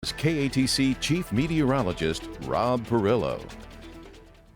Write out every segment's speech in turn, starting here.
KATC Chief Meteorologist Rob Perillo.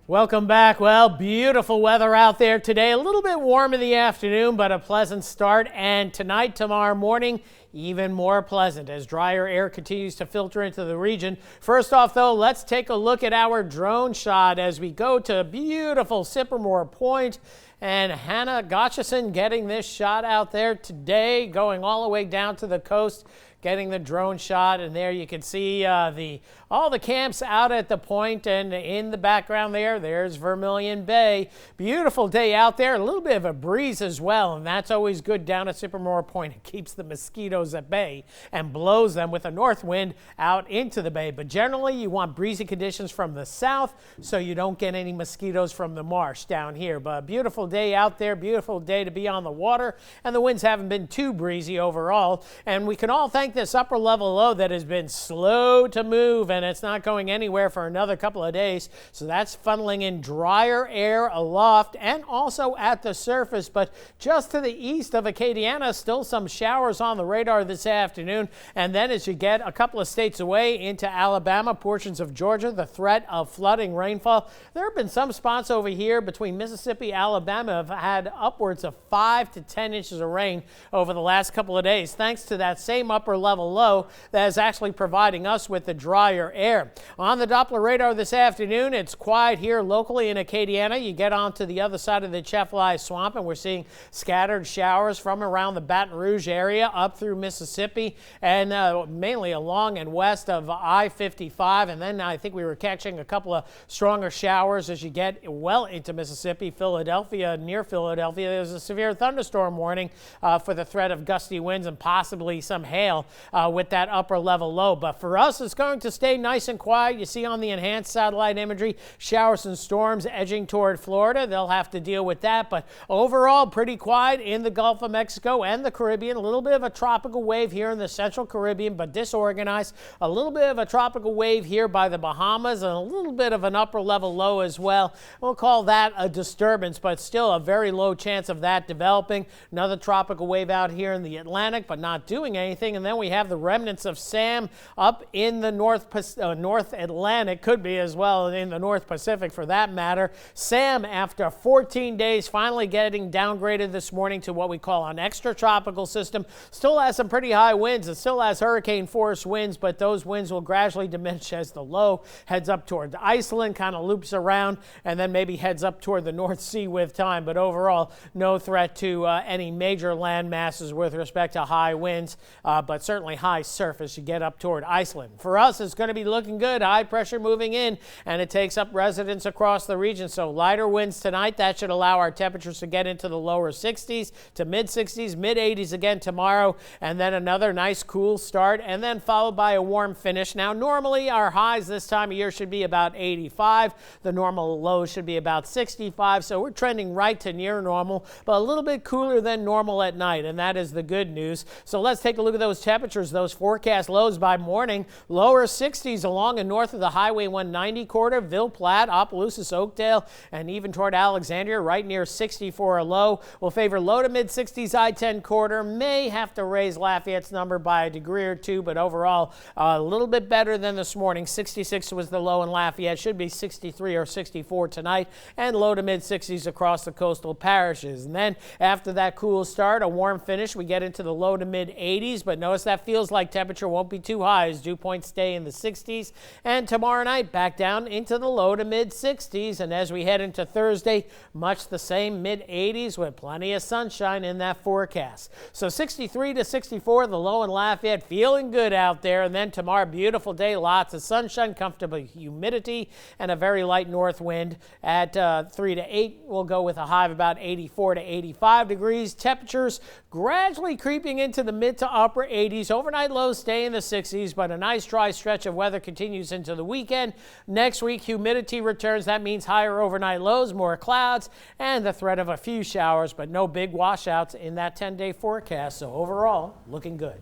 Welcome back. Well, beautiful weather out there today. A little bit warm in the afternoon, but a pleasant start. And tonight, tomorrow morning, even more pleasant as drier air continues to filter into the region. First off, though, let's take a look at our drone shot as we go to beautiful Sippermore Point. And Hannah Gotchison getting this shot out there today, going all the way down to the coast, getting the drone shot. And there you can see all the camps out at the point, and in the background there's Vermilion Bay. Beautiful day out there, a little bit of a breeze as well, and that's always good down at Sippermore Point. It keeps the mosquitoes at bay and blows them with a north wind out into the bay. But generally you want breezy conditions from the south so you don't get any mosquitoes from the marsh down here. But beautiful day out there, beautiful day to be on the water, and the winds haven't been too breezy overall. And we can all thank this upper level low that has been slow to move, and it's not going anywhere for another couple of days. So that's funneling in drier air aloft and also at the surface. But just to the east of Acadiana, still some showers on the radar this afternoon. And then as you get a couple of states away into Alabama, portions of Georgia, the threat of flooding rainfall. There have been some spots over here between Mississippi, Alabama have had upwards of 5 to 10 inches of rain over the last couple of days, thanks to that same upper level low that is actually providing us with the drier air. On the Doppler radar this afternoon, it's quiet here locally in Acadiana. You get onto the other side of the Chefly Swamp, and we're seeing scattered showers from around the Baton Rouge area up through Mississippi and mainly along and west of I-55. And then I think we were catching a couple of stronger showers as you get well into Mississippi, Philadelphia, near Philadelphia. There's a severe thunderstorm warning for the threat of gusty winds and possibly some hail with that upper level low. But for us, it's going to stay nice and quiet. You see on the enhanced satellite imagery, showers and storms edging toward Florida. They'll have to deal with that. But overall, pretty quiet in the Gulf of Mexico and the Caribbean. A little bit of a tropical wave here in the Central Caribbean, but disorganized. A little bit of a tropical wave here by the Bahamas and a little bit of an upper level low as well. We'll call that a disturbance, but still a very low chance of that developing. Another tropical wave out here in the Atlantic, but not doing anything. And then we have the remnants of Sam up in the North Atlantic, could be as well in the North Pacific for that matter. Sam, after 14 days, finally getting downgraded this morning to what we call an extratropical system. Still has some pretty high winds. It still has hurricane force winds, but those winds will gradually diminish as the low heads up toward Iceland, kind of loops around, and then maybe heads up toward the North Sea with time. But overall, no threat to any major land masses with respect to high winds, but certainly high surface. You get up toward Iceland. For us, it's going to be looking good. High pressure moving in, and it takes up residents across the region. So lighter winds tonight. That should allow our temperatures to get into the lower 60s to mid 60s, mid 80s again tomorrow, and then another nice cool start, and then followed by a warm finish. Now, normally our highs this time of year should be about 85. The normal lows should be about 65. So we're trending right to near normal, but a little bit cooler than normal at night, and that is the good news. So let's take a look at those temperatures, those forecast lows by morning. Lower 60s along and north of the Highway 190 corridor, Ville Platte, Opelousas, Oakdale, and even toward Alexandria, right near 60 for a low. Will favor low to mid 60s I-10 corridor. May have to raise Lafayette's number by a degree or two, but overall a little bit better than this morning. 66 was the low in Lafayette. Should be 63 or 64 tonight, and low to mid 60s across the coastal parishes. And then after that cool start, a warm finish, we get into the low to mid 80s, but notice that feels like temperature won't be too high as dew points stay in the 60s. And tomorrow night, back down into the low to mid 60s. And as we head into Thursday, much the same, mid 80s with plenty of sunshine in that forecast. So 63 to 64, the low in Lafayette, feeling good out there. And then tomorrow, beautiful day, lots of sunshine, comfortable humidity, and a very light north wind at 3 to 8. We'll go with a high of about 84 to 85 degrees. Temperatures gradually creeping into the mid to upper 80s. Overnight lows stay in the 60s, but a nice dry stretch of weather continues into the weekend. Next week, humidity returns. That means higher overnight lows, more clouds, and the threat of a few showers, but no big washouts in that 10-day forecast. So overall, looking good.